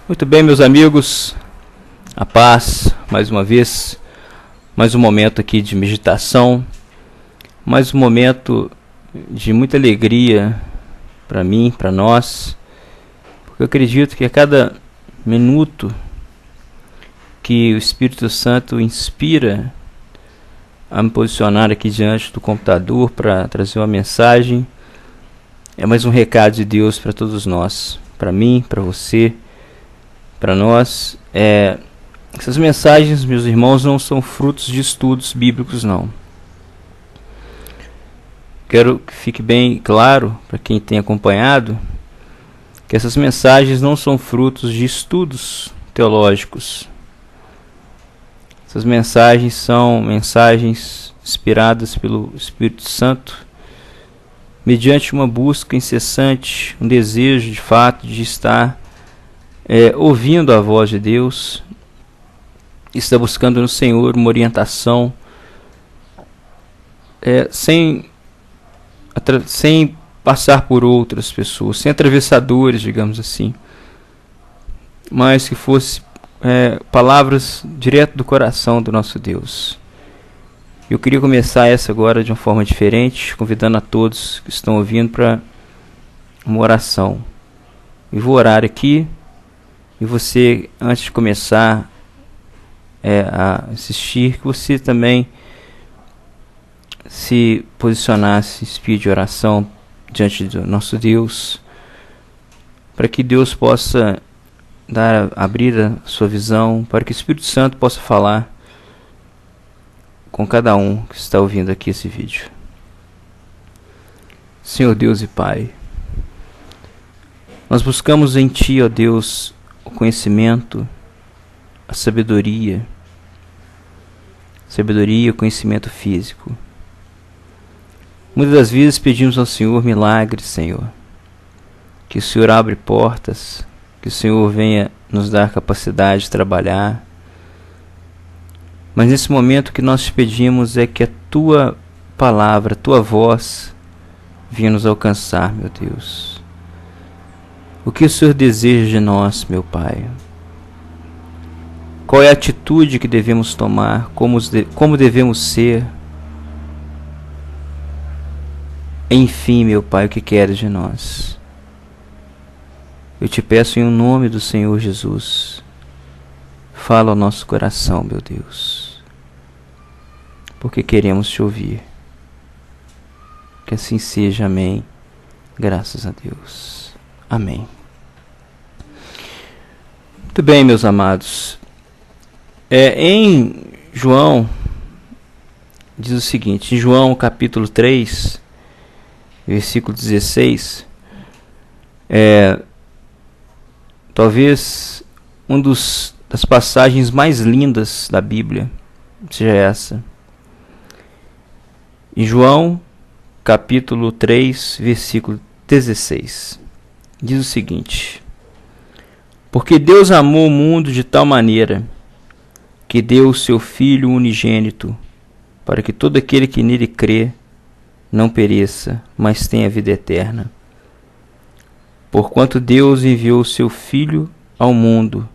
Muito bem, meus amigos, a paz, mais uma vez, mais um momento aqui de meditação, mais um momento de muita alegria para mim, para nós, porque eu acredito que a cada minuto que o Espírito Santo inspira a me posicionar aqui diante do computador para trazer uma mensagem, é mais um recado de Deus para todos nós, para mim, para você, para nós. Essas mensagens, meus irmãos, não são frutos de estudos bíblicos, não. Quero que fique bem claro para quem tem acompanhado que essas mensagens não são frutos de estudos teológicos. Essas mensagens são mensagens inspiradas pelo Espírito Santo, mediante uma busca incessante, um desejo de fato de estar ouvindo a voz de Deus, está buscando no Senhor uma orientação, sem passar por outras pessoas, sem atravessadores, digamos assim, mas que fosse palavras direto do coração do nosso Deus. Eu queria começar essa agora de uma forma diferente, convidando a todos que estão ouvindo para uma oração. E vou orar aqui, e você, antes de começar a assistir, que você também se posicionasse, espírito de oração diante do nosso Deus, para que Deus possa abrir a sua visão, para que o Espírito Santo possa falar com cada um que está ouvindo aqui esse vídeo. Senhor Deus e Pai, nós buscamos em Ti, ó Deus, o conhecimento, a sabedoria, o conhecimento físico. Muitas das vezes pedimos ao Senhor milagres, Senhor, que o Senhor abra portas, que o Senhor venha nos dar capacidade de trabalhar. Mas nesse momento o que nós te pedimos é que a Tua palavra, a Tua voz venha nos alcançar, meu Deus. O que o Senhor deseja de nós, meu Pai? Qual é a atitude que devemos tomar? Como devemos ser? Enfim, meu Pai, o que queres de nós? Eu te peço em nome do Senhor Jesus. Fala ao nosso coração, meu Deus, porque queremos te ouvir. Que assim seja, amém. Graças a Deus. Amém. Muito bem, meus amados. Em João, diz o seguinte, em João capítulo 3, versículo 16, talvez das passagens mais lindas da Bíblia seja essa. Em João capítulo 3, versículo 16, diz o seguinte: porque Deus amou o mundo de tal maneira que deu o seu Filho unigênito, para que todo aquele que nele crê não pereça, mas tenha vida eterna. Porquanto Deus enviou o seu Filho ao mundo,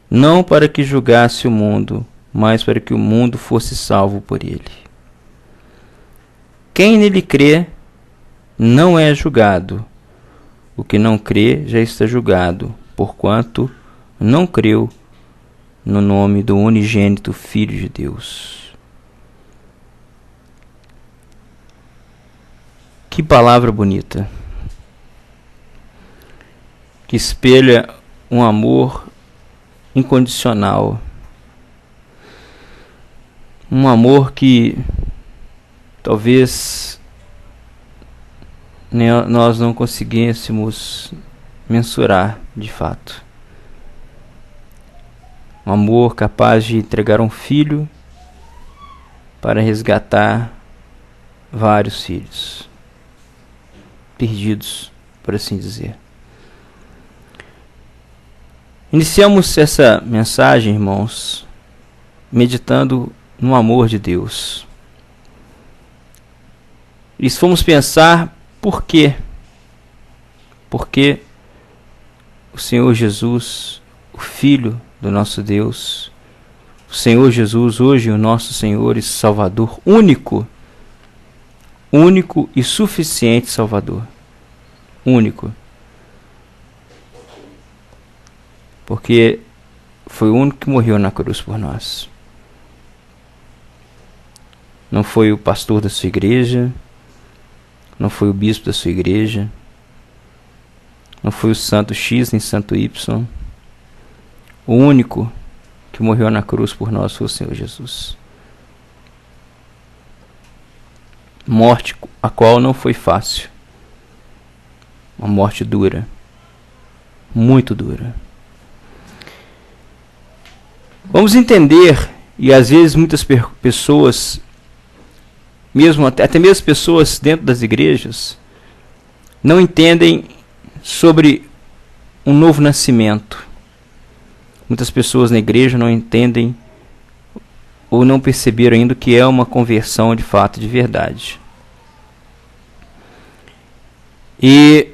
não para que julgasse o mundo, mas para que o mundo fosse salvo por ele. Quem nele crê não é julgado. O que não crê já está julgado, porquanto não creu no nome do unigênito Filho de Deus. Que palavra bonita, que espelha um amor incondicional, um amor que talvez nós não conseguíssemos mensurar de fato. Um amor capaz de entregar um filho para resgatar vários filhos perdidos, por assim dizer. Iniciamos essa mensagem, irmãos, meditando no amor de Deus. E se formos pensar por quê? Porque o Senhor Jesus Filho do nosso Deus, o Senhor Jesus, hoje o nosso Senhor e Salvador, único e suficiente Salvador, único, porque foi o único que morreu na cruz por nós. Não foi o pastor da sua igreja, não foi o bispo da sua igreja, não foi o santo X nem santo Y. O único que morreu na cruz por nós foi o Senhor Jesus. Morte a qual não foi fácil. Uma morte dura. Muito dura. Vamos entender, e às vezes muitas pessoas, até mesmo pessoas dentro das igrejas, não entendem sobre um novo nascimento. Muitas pessoas na igreja não entendem ou não perceberam ainda o que é uma conversão de fato, de verdade. E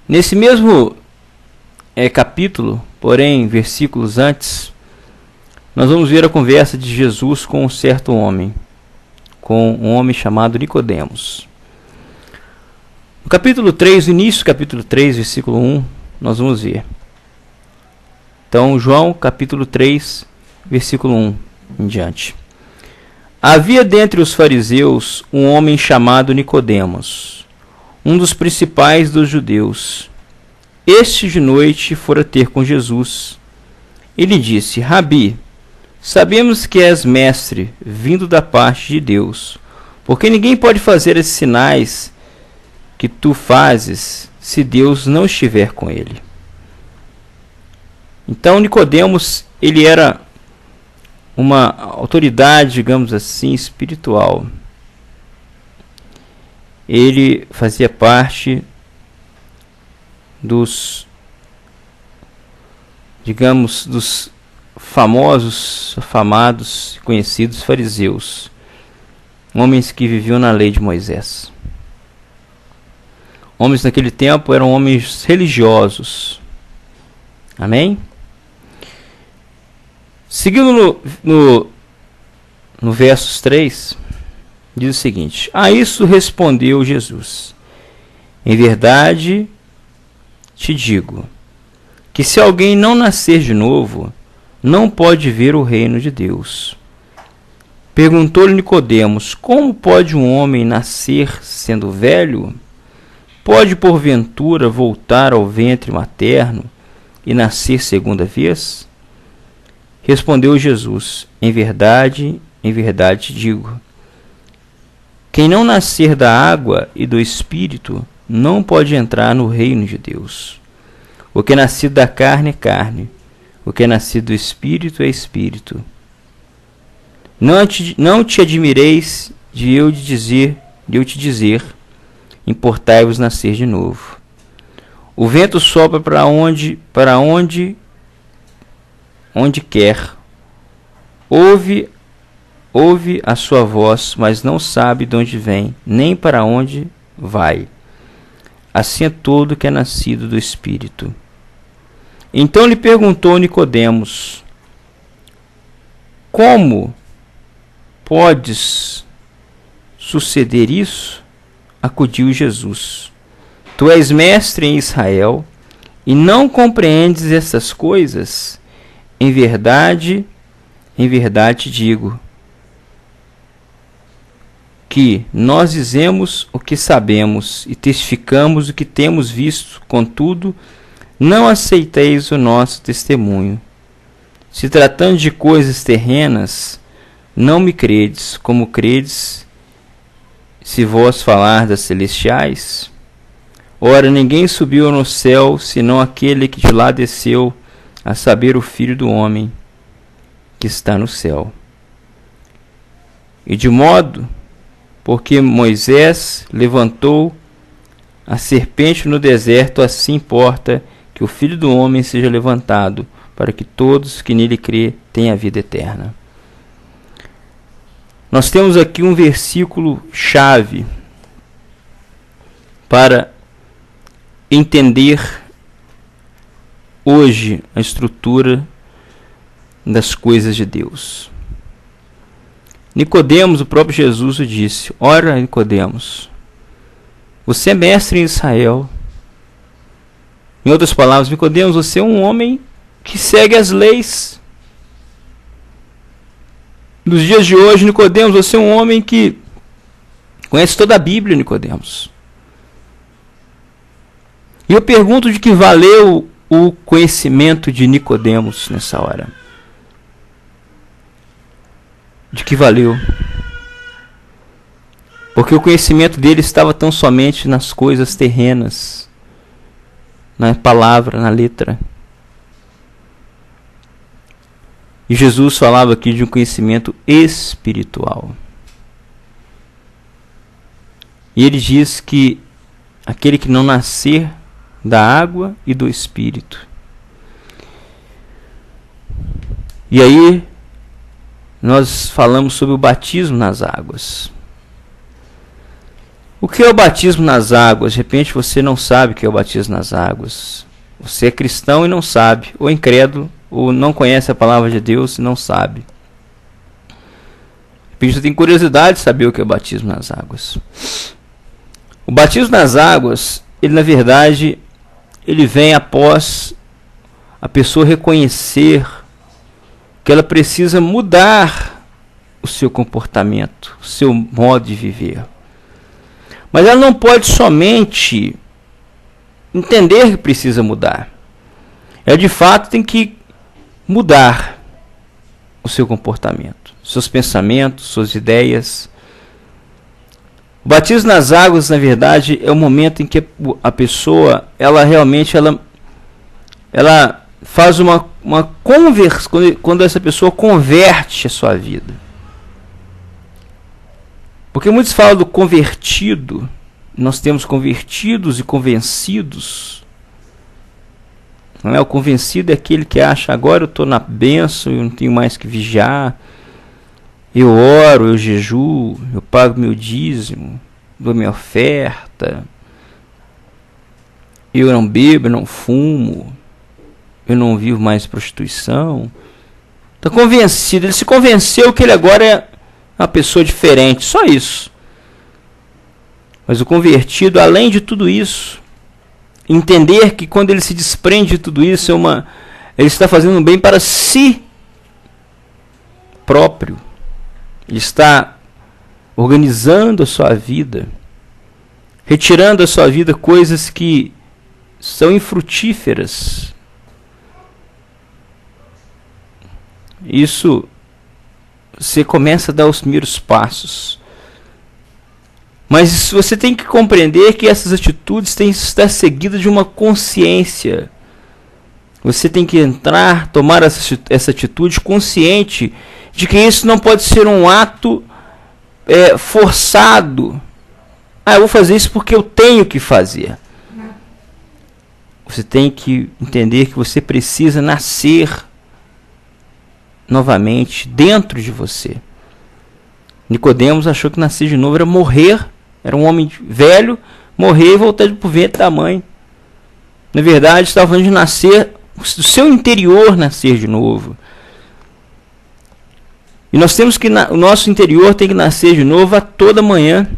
nesse mesmo capítulo, porém, versículos antes, nós vamos ver a conversa de Jesus com um certo homem, com um homem chamado Nicodemos. No capítulo 3, no início do capítulo 3, versículo 1, nós vamos ver. Então, João, capítulo 3, versículo 1 em diante. Havia dentre os fariseus um homem chamado Nicodemos, um dos principais dos judeus. Este de noite fora ter com Jesus. Ele disse: Rabi, sabemos que és mestre, vindo da parte de Deus, porque ninguém pode fazer esses sinais que tu fazes se Deus não estiver com ele. Então Nicodemos, ele era uma autoridade, digamos assim, espiritual. Ele fazia parte dos, digamos, dos famosos, afamados, conhecidos fariseus, homens que viviam na lei de Moisés. Homens naquele tempo eram homens religiosos. Amém? Seguindo no versos 3, diz o seguinte: A isso respondeu Jesus: Em verdade te digo, que se alguém não nascer de novo, não pode ver o reino de Deus. Perguntou-lhe Nicodemos: Como pode um homem nascer sendo velho? Pode porventura voltar ao ventre materno e nascer segunda vez? Respondeu Jesus: em verdade te digo, quem não nascer da água e do Espírito não pode entrar no reino de Deus. O que é nascido da carne é carne, o que é nascido do Espírito é Espírito. Não te admireis de eu te dizer, importai-vos nascer de novo. O vento sopra para onde quer. Ouve a sua voz, mas não sabe de onde vem, nem para onde vai. Assim é todo que é nascido do Espírito. Então lhe perguntou Nicodemos: Como podes suceder isso? Acudiu Jesus: Tu és mestre em Israel e não compreendes essas coisas? Em verdade te digo que nós dizemos o que sabemos e testificamos o que temos visto, contudo, não aceiteis o nosso testemunho. Se tratando de coisas terrenas, não me credes, como credes se vos falar das celestiais? Ora, ninguém subiu no céu, senão aquele que de lá desceu, a saber, o Filho do Homem, que está no céu. E de modo, porque Moisés levantou a serpente no deserto, assim importa que o Filho do Homem seja levantado, para que todos que nele crê tenham a vida eterna. Nós temos aqui um versículo chave para entender hoje a estrutura das coisas de Deus. Nicodemos, o próprio Jesus o disse: ora, Nicodemos, você é mestre em Israel. Em outras palavras, Nicodemos, você é um homem que segue as leis. Nos dias de hoje, Nicodemos, você é um homem que conhece toda a Bíblia, Nicodemos. E eu pergunto de que valeu o conhecimento de Nicodemos nessa hora. De que valeu? Porque o conhecimento dele estava tão somente nas coisas terrenas, na palavra, na letra. E Jesus falava aqui de um conhecimento espiritual. E ele diz que aquele que não nascer da água e do Espírito. E aí nós falamos sobre o batismo nas águas. O que é o batismo nas águas? De repente você não sabe o que é o batismo nas águas. Você é cristão e não sabe, ou incrédulo, ou não conhece a palavra de Deus e não sabe. De repente você tem curiosidade de saber o que é o batismo nas águas. O batismo nas águas, ele na verdade, ele vem após a pessoa reconhecer que ela precisa mudar o seu comportamento, o seu modo de viver. Mas ela não pode somente entender que precisa mudar. Ela de fato tem que mudar o seu comportamento, seus pensamentos, suas ideias. O batismo nas águas, na verdade, é o momento em que a pessoa, ela realmente ela faz uma conversão, quando essa pessoa converte a sua vida. Porque muitos falam do convertido, nós temos convertidos e convencidos. Não é? O convencido é aquele que acha, agora eu estou na bênção, eu não tenho mais que vigiar, eu oro, eu jejuo, eu pago meu dízimo, dou minha oferta, eu não bebo, eu não fumo, eu não vivo mais prostituição. Está convencido, ele se convenceu que ele agora é uma pessoa diferente, só isso. Mas o convertido, além de tudo isso, entender que quando ele se desprende de tudo isso, ele está fazendo um bem para si próprio. Ele está organizando a sua vida, retirando da sua vida coisas que são infrutíferas. Isso, você começa a dar os primeiros passos. Mas você tem que compreender que essas atitudes têm que estar seguidas de uma consciência. Você tem que tomar essa atitude consciente de que isso não pode ser um ato forçado. Eu vou fazer isso porque eu tenho que fazer. Você tem que entender que você precisa nascer novamente dentro de você. Nicodemos achou que nascer de novo era morrer. Era um homem velho, morrer e voltar para o ventre da mãe. Na verdade, estava falando de nascer, do seu interior nascer de novo. E nós temos que, o nosso interior tem que nascer de novo a toda manhã.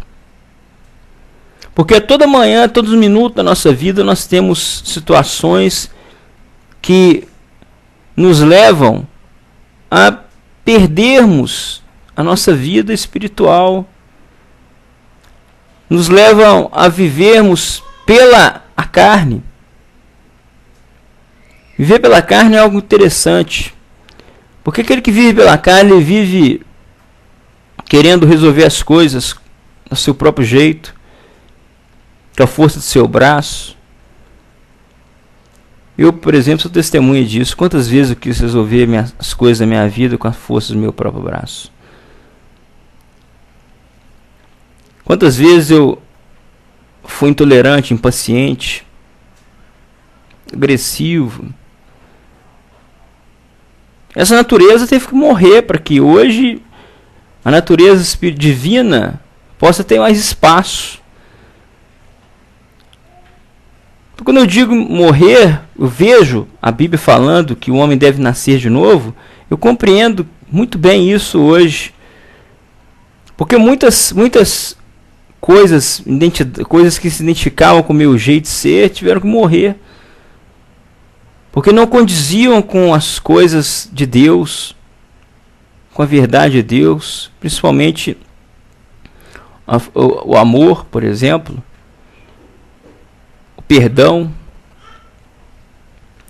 Porque a toda manhã, a todos os minutos da nossa vida, nós temos situações que nos levam a perdermos a nossa vida espiritual. Nos levam a vivermos pela a carne. Viver pela carne é algo interessante. Porque aquele que vive pela carne, ele vive querendo resolver as coisas do seu próprio jeito, com a força do seu braço. Eu, por exemplo, sou testemunha disso. Quantas vezes eu quis resolver as coisas da minha vida com a força do meu próprio braço? Quantas vezes eu fui intolerante, impaciente, agressivo? Essa natureza teve que morrer para que hoje a natureza divina possa ter mais espaço. Então, quando eu digo morrer, eu vejo a Bíblia falando que o homem deve nascer de novo, eu compreendo muito bem isso hoje. Porque muitas coisas que se identificavam com o meu jeito de ser tiveram que morrer. Porque não condiziam com as coisas de Deus, com a verdade de Deus, principalmente o amor, por exemplo, o perdão.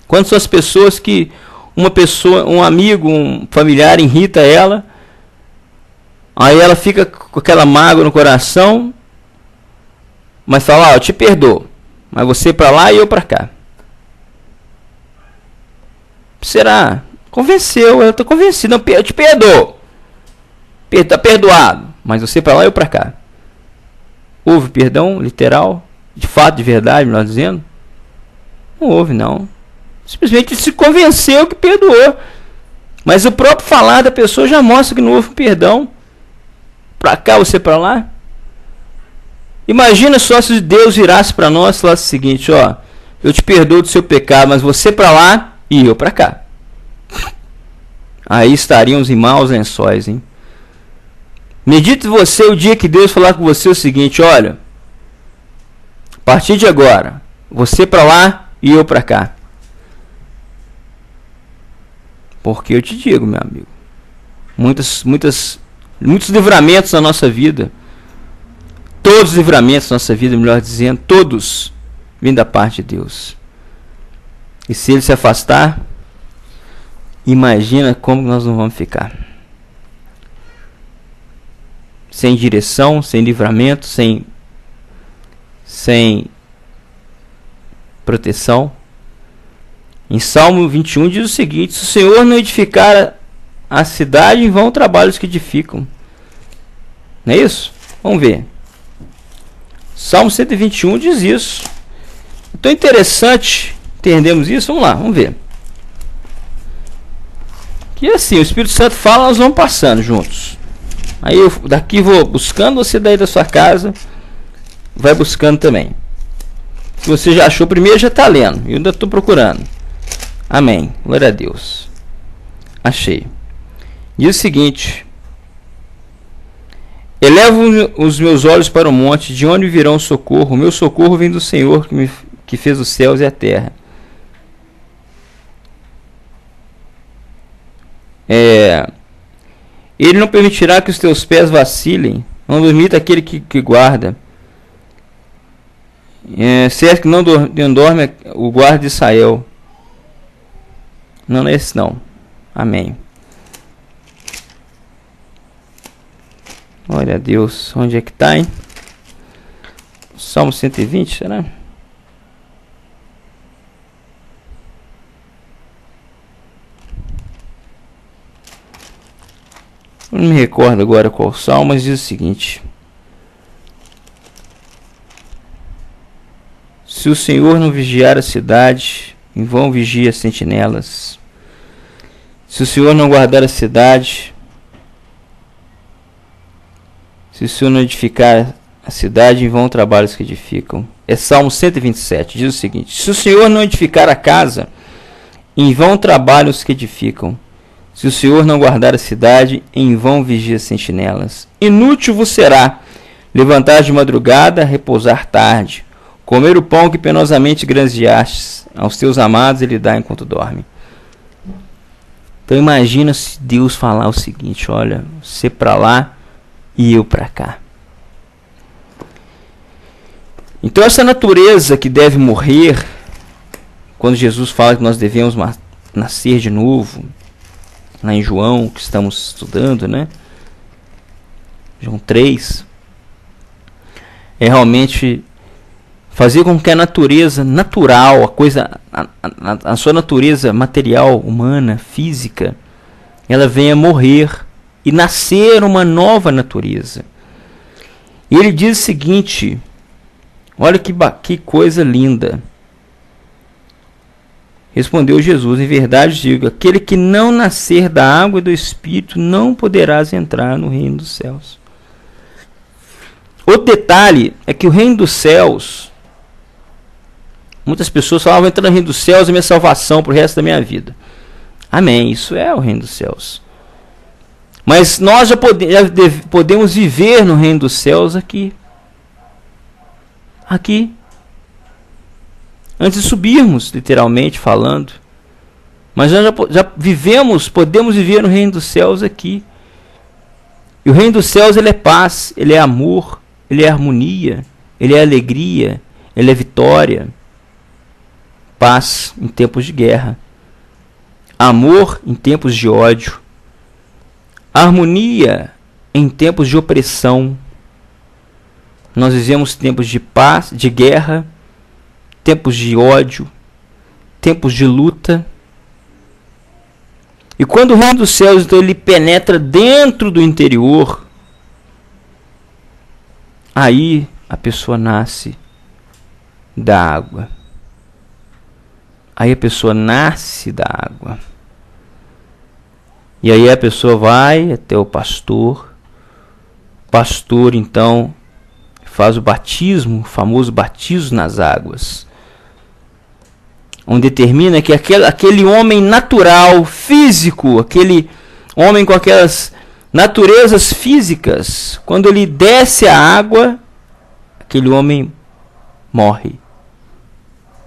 Quantas são as pessoas que um amigo, um familiar irrita ela, aí ela fica com aquela mágoa no coração, mas fala, eu te perdoo, mas você para lá e eu para cá. Será? Convenceu, ela está convencida, não, eu te perdoo, está perdoado, mas você para lá e eu para cá. Houve perdão literal, de fato, de verdade, melhor dizendo? Não houve, não. Simplesmente se convenceu que perdoou. Mas o próprio falar da pessoa já mostra que não houve perdão. Para cá, você para lá. Imagina só se Deus virasse para nós e falasse o seguinte, eu te perdoo do seu pecado, mas você para lá e eu para cá. Aí estaríamos em maus lençóis, hein? Medite você o dia que Deus falar com você o seguinte, olha, a partir de agora, você para lá e eu para cá. Porque eu te digo, meu amigo, muitos livramentos na nossa vida, todos os livramentos na nossa vida, melhor dizendo, todos vêm da parte de Deus. E se ele se afastar, imagina como nós não vamos ficar. Sem direção, sem livramento, sem proteção. Em Salmo 21 diz o seguinte, se o Senhor não edificar a cidade, em vão trabalhos que edificam. Não é isso? Vamos ver. Salmo 121 diz isso. Então é interessante entendermos isso. Vamos lá, vamos ver. Que assim, o Espírito Santo fala, nós vamos passando juntos. Aí eu daqui vou buscando, você daí da sua casa vai buscando também. Se você já achou primeiro, já está lendo. Eu ainda estou procurando. Amém. Glória a Deus. Achei. Diz o seguinte: elevo os meus olhos para o monte, de onde virão o socorro? O meu socorro vem do Senhor que fez os céus e a terra. Ele não permitirá que os teus pés vacilem, não permita aquele que guarda. Certo que não dorme o guarda de Israel. Não é esse não. Amém. Glória a Deus. Onde é que está, hein? Salmo 120, será? Eu não me recordo agora qual salmo, mas diz o seguinte: se o Senhor não vigiar a cidade, em vão vigia as sentinelas. Se o Senhor não guardar a cidade, se o Senhor não edificar a cidade, em vão trabalhos que edificam. É Salmo 127, diz o seguinte: se o Senhor não edificar a casa, em vão trabalhos que edificam. Se o Senhor não guardar a cidade, em vão vigia as sentinelas. Inútil vos será levantar de madrugada, repousar tarde, comer o pão que penosamente granjeastes, aos teus amados ele dá enquanto dorme. Então imagina se Deus falar o seguinte: olha, você para lá e eu para cá. Então essa natureza que deve morrer, quando Jesus fala que nós devemos nascer de novo, lá em João, que estamos estudando, né? João 3, é realmente fazer com que a natureza natural, a sua natureza material, humana, física, ela venha morrer e nascer uma nova natureza. E ele diz o seguinte, olha que coisa linda. Respondeu Jesus: em verdade digo, aquele que não nascer da água e do Espírito não poderás entrar no reino dos céus. Outro detalhe é que o reino dos céus, Muitas pessoas falavam: vou entrar no reino dos céus, é minha salvação para o resto da minha vida. Amém, isso é o reino dos céus. Mas nós já podemos viver no reino dos céus aqui. Aqui. Antes de subirmos, literalmente falando. Mas nós já vivemos, podemos viver no reino dos céus aqui. E o reino dos céus, ele é paz, ele é amor, ele é harmonia, ele é alegria, ele é vitória. Paz em tempos de guerra. Amor em tempos de ódio. Harmonia em tempos de opressão. Nós vivemos tempos de paz, de guerra, tempos de ódio, tempos de luta. E quando o reino dos céus, então, ele penetra dentro do interior, aí a pessoa nasce da água. Aí a pessoa nasce da água. E aí a pessoa vai até o pastor. O pastor, então, faz o batismo, o famoso batismo nas águas, onde determina que aquele homem natural, físico, aquele homem com aquelas naturezas físicas, quando ele desce a água, aquele homem morre.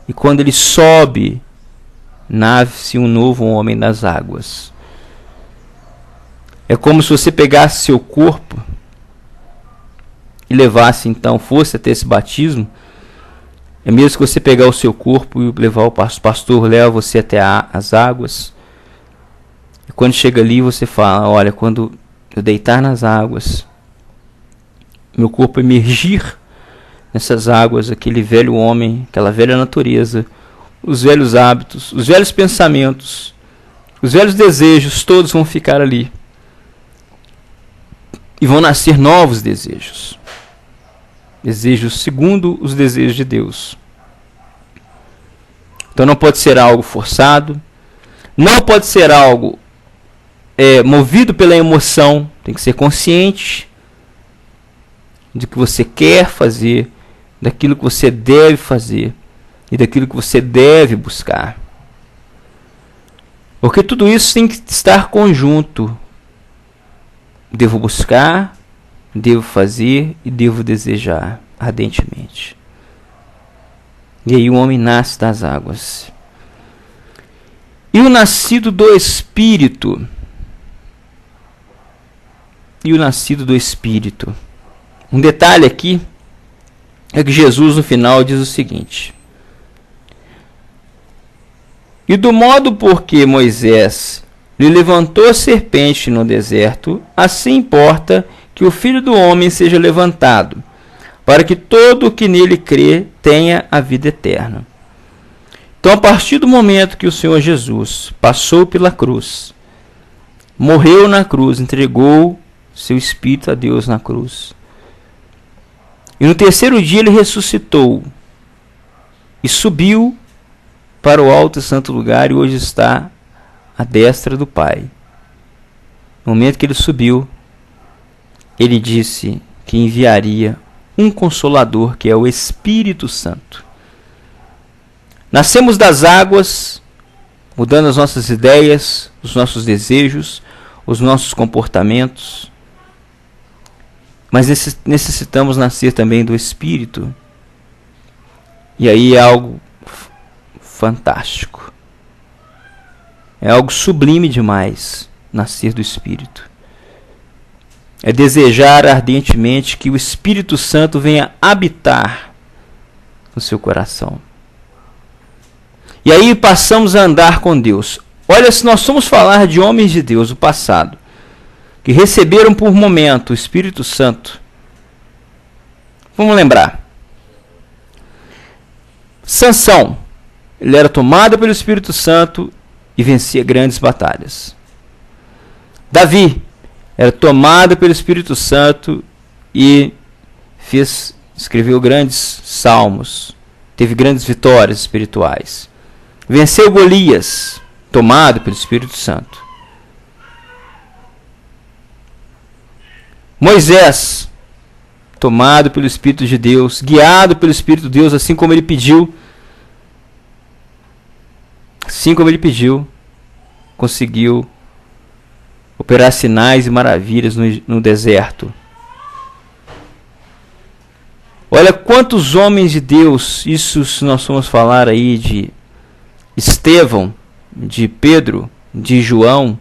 E quando ele sobe, nasce um novo homem nas águas. É como se você pegasse seu corpo e levasse, então, fosse até esse batismo. É mesmo que você pegar o seu corpo e levar o pastor, leva você até as águas. E quando chega ali, você fala: olha, quando eu deitar nas águas, meu corpo emergir nessas águas, aquele velho homem, aquela velha natureza, os velhos hábitos, os velhos pensamentos, os velhos desejos, todos vão ficar ali. E vão nascer novos desejos. Desejos segundo os desejos de Deus. Então não pode ser algo forçado. Não pode ser algo movido pela emoção. Tem que ser consciente de que você quer fazer, daquilo que você deve fazer e daquilo que você deve buscar. Porque tudo isso tem que estar conjunto. Devo buscar, devo fazer e devo desejar ardentemente. E aí o homem nasce das águas. E o nascido do Espírito. E o nascido do Espírito. Um detalhe aqui é que Jesus no final diz o seguinte: e do modo por que Moisés lhe levantou a serpente no deserto, assim importa que o Filho do Homem seja levantado, para que todo o que nele crê tenha a vida eterna. Então, a partir do momento que o Senhor Jesus passou pela cruz, morreu na cruz, entregou seu Espírito a Deus na cruz, e no terceiro dia ele ressuscitou e subiu para o alto e santo lugar, e hoje está à destra do Pai. No momento que ele subiu, ele disse que enviaria um Consolador, que é o Espírito Santo. Nascemos das águas, mudando as nossas ideias, os nossos desejos, os nossos comportamentos. Mas necessitamos nascer também do Espírito. E aí é algo fantástico. É algo sublime demais nascer do Espírito. É desejar ardentemente que o Espírito Santo venha habitar no seu coração. E aí passamos a andar com Deus. Olha, se nós formos falar de homens de Deus do passado, que receberam por momento o Espírito Santo, vamos lembrar. Sansão, ele era tomado pelo Espírito Santo e vencia grandes batalhas. Davi era tomado pelo Espírito Santo e escreveu grandes salmos, teve grandes vitórias espirituais. Venceu Golias, tomado pelo Espírito Santo. Moisés, tomado pelo Espírito de Deus, guiado pelo Espírito de Deus, assim como ele pediu, assim como ele pediu, conseguiu operar sinais e maravilhas no deserto. Olha quantos homens de Deus, isso se nós formos falar aí de Estevão, de Pedro, de João,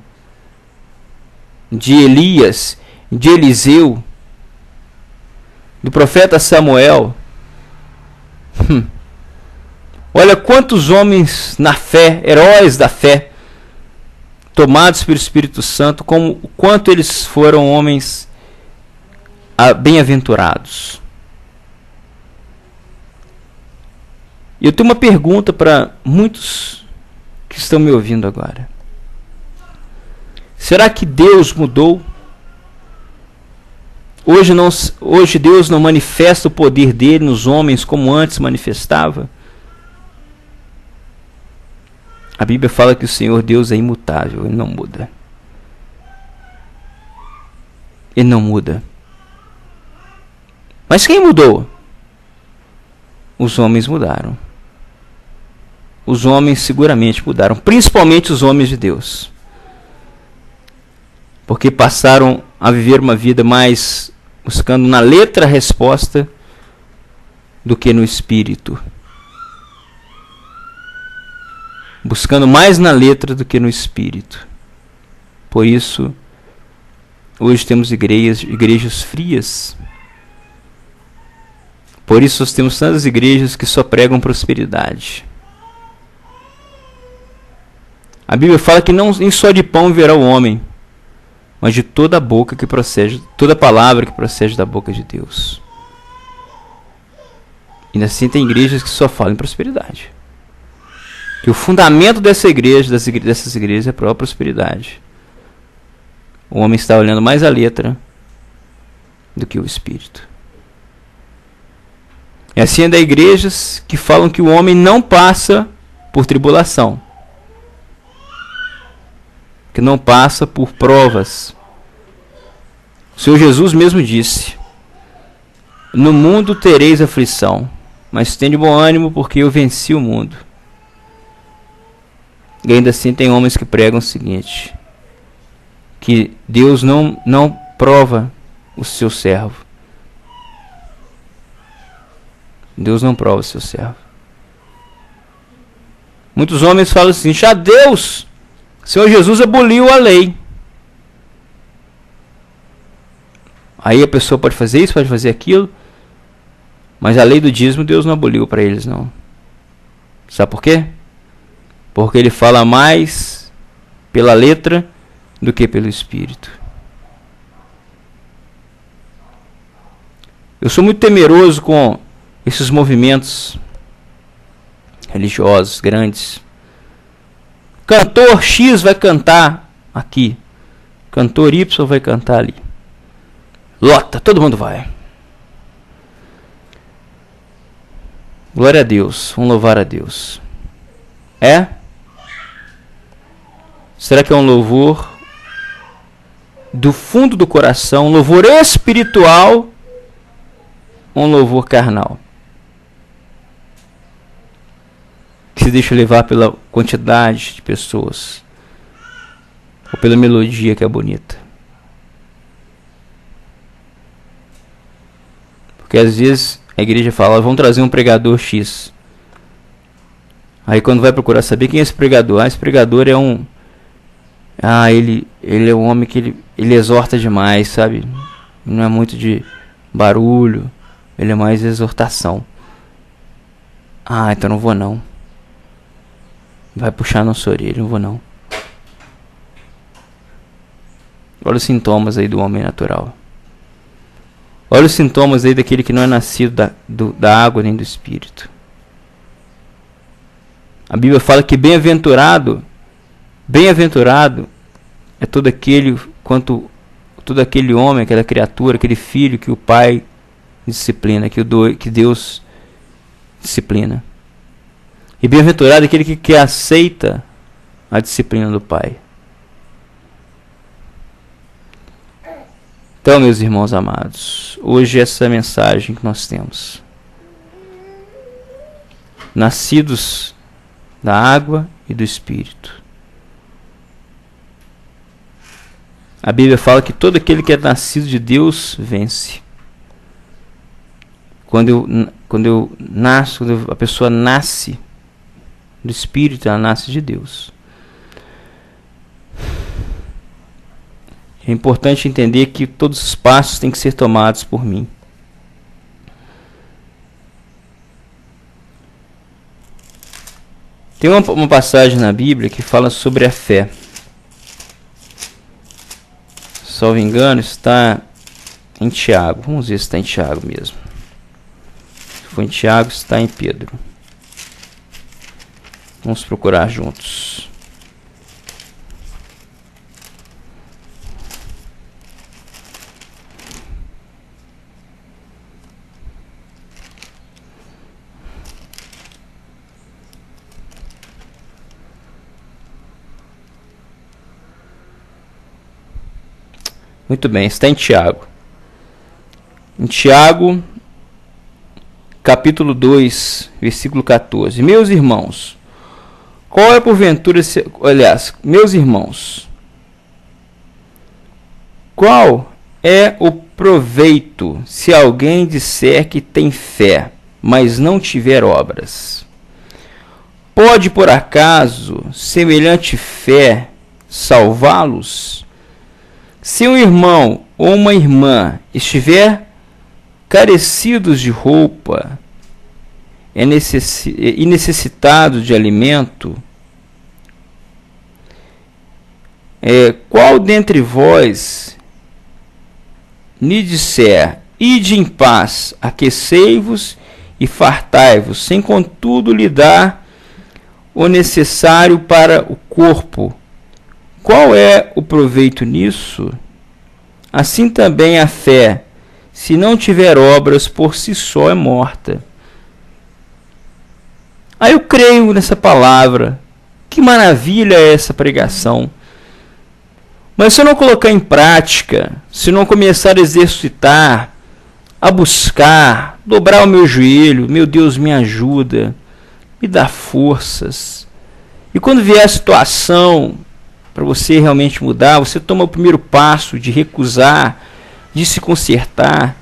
de Elias, de Eliseu, do profeta Samuel. Olha quantos homens na fé, heróis da fé, tomados pelo Espírito Santo, como o quanto eles foram homens bem-aventurados. E eu tenho uma pergunta para muitos que estão me ouvindo agora. Será que Deus mudou? Hoje Deus não manifesta o poder dele nos homens como antes manifestava? A Bíblia fala que o Senhor Deus é imutável, Ele não muda. Ele não muda. Mas quem mudou? Os homens mudaram. Os homens seguramente mudaram, principalmente os homens de Deus. Porque passaram a viver uma vida mais buscando na letra a resposta do que no espírito. Buscando mais na letra do que no espírito. Por isso, hoje temos igrejas frias. Por isso nós temos tantas igrejas que só pregam prosperidade. A Bíblia fala que nem só de pão viverá o homem, mas de toda a boca que procede, toda palavra que procede da boca de Deus. E assim tem igrejas que só falam em prosperidade. Que o fundamento dessa igreja, dessas igrejas é a própria prosperidade. O homem está olhando mais a letra do que o espírito. E assim é da igrejas que falam que o homem não passa por tribulação, que não passa por provas. O Senhor Jesus mesmo disse: no mundo tereis aflição, mas tende bom ânimo, porque eu venci o mundo. E ainda assim tem homens que pregam o seguinte: que Deus não prova o seu servo. Deus não prova o seu servo. Muitos homens falam assim: já Deus, Senhor Jesus aboliu a lei. Aí a pessoa pode fazer isso, pode fazer aquilo, mas a lei do dízimo Deus não aboliu para eles, não. Sabe por quê? Porque ele fala mais pela letra do que pelo espírito. Eu sou muito temeroso com esses movimentos religiosos grandes. Cantor X vai cantar aqui, cantor Y vai cantar ali. Lota, todo mundo vai. Glória a Deus, vamos louvar a Deus. É? Será que é um louvor do fundo do coração, um louvor espiritual ou um louvor carnal? Que se deixa levar pela quantidade de pessoas ou pela melodia que é bonita? Porque às vezes a igreja fala: vamos trazer um pregador X. Aí quando vai procurar saber quem é esse pregador, esse pregador é um... ele é um homem que ele exorta demais, sabe? Não é muito de barulho, ele é mais exortação. Então não vou não. Vai puxar nossa orelha, não vou não. Olha os sintomas aí do homem natural. Olha os sintomas aí daquele que não é nascido da água nem do espírito. A Bíblia fala que bem-aventurado é todo aquele homem, aquela criatura, aquele filho que o Pai disciplina, que Deus disciplina. E bem-aventurado é aquele que aceita a disciplina do Pai. Então, meus irmãos amados, hoje essa mensagem que nós temos: nascidos da água e do Espírito. A Bíblia fala que todo aquele que é nascido de Deus vence. Quando a pessoa nasce do Espírito, ela nasce de Deus. É importante entender que todos os passos têm que ser tomados por mim. Tem uma passagem na Bíblia que fala sobre a fé. Salvo engano, está em Tiago. Vamos ver se está em Tiago mesmo. Se for em Tiago, está em Pedro. Vamos procurar juntos. Muito bem, está em Tiago. Em Tiago, capítulo 2, versículo 14. Meus irmãos, qual é porventura... meus irmãos, qual é o proveito se alguém disser que tem fé, mas não tiver obras? Pode, por acaso, semelhante fé salvá-los? Se um irmão ou uma irmã estiver carecidos de roupa e necessitado de alimento, qual dentre vós lhe disser, ide em paz, aquecei-vos e fartai-vos, sem contudo lhe dar o necessário para o corpo? Qual é o proveito nisso? Assim também a fé, se não tiver obras, por si só é morta. Aí eu creio nessa palavra. Que maravilha é essa pregação. Mas se eu não colocar em prática, se não começar a exercitar, a buscar, dobrar o meu joelho, meu Deus, me ajuda, me dá forças. E quando vier a situação para você realmente mudar, você toma o primeiro passo de recusar, de se consertar.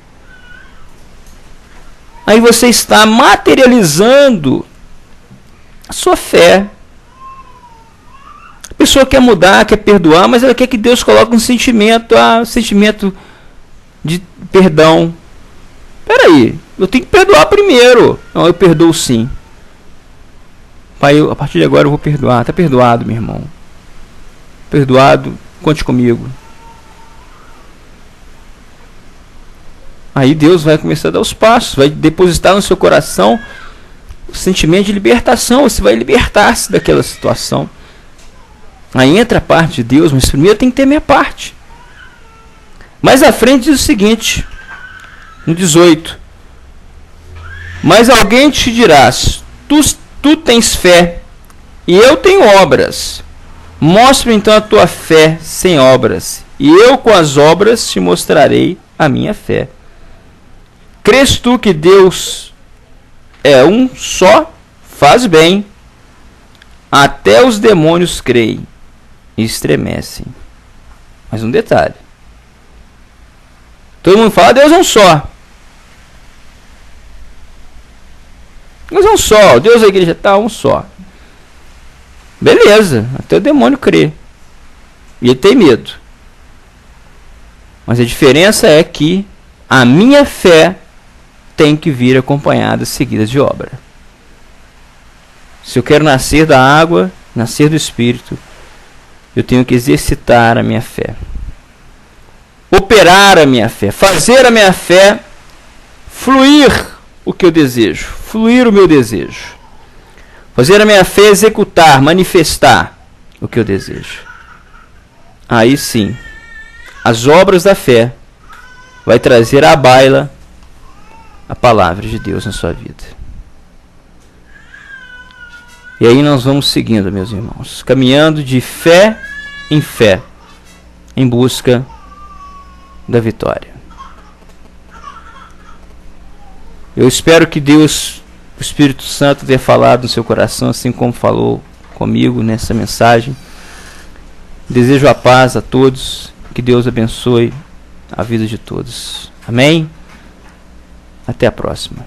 Aí você está materializando a sua fé. A pessoa quer mudar, quer perdoar, mas ela quer que Deus coloque um sentimento, sentimento de perdão. Espera aí, eu tenho que perdoar primeiro. Não, eu perdoo sim. Pai, a partir de agora eu vou perdoar. Está perdoado, meu irmão. Perdoado, conte comigo. Aí Deus vai começar a dar os passos, vai depositar no seu coração o sentimento de libertação. Você vai libertar-se daquela situação. Aí entra a parte de Deus, mas primeiro tem que ter minha parte. Mais à frente diz o seguinte, no 18: mas alguém te dirás, tu tens fé e eu tenho obras. Mostra então a tua fé sem obras, e eu com as obras te mostrarei a minha fé. Crês tu que Deus é um só? Faz bem. Até os demônios creem e estremecem. Mas um detalhe. Todo mundo fala, Deus é um só. Deus é um só. Deus, a igreja está um só. Beleza, até o demônio crê. E ele tem medo. Mas a diferença é que a minha fé tem que vir acompanhada, seguida de obra. Se eu quero nascer da água, nascer do Espírito, eu tenho que exercitar a minha fé. Operar a minha fé. Fazer a minha fé fluir o que eu desejo. Fluir o meu desejo. Fazer a minha fé executar, manifestar o que eu desejo. Aí sim, as obras da fé vai trazer à baila a palavra de Deus na sua vida. E aí nós vamos seguindo, meus irmãos, caminhando de fé em fé, em busca da vitória. Eu espero que Deus, o Espírito Santo, tenha falado no seu coração, assim como falou comigo nessa mensagem. Desejo a paz a todos, que Deus abençoe a vida de todos. Amém? Até a próxima.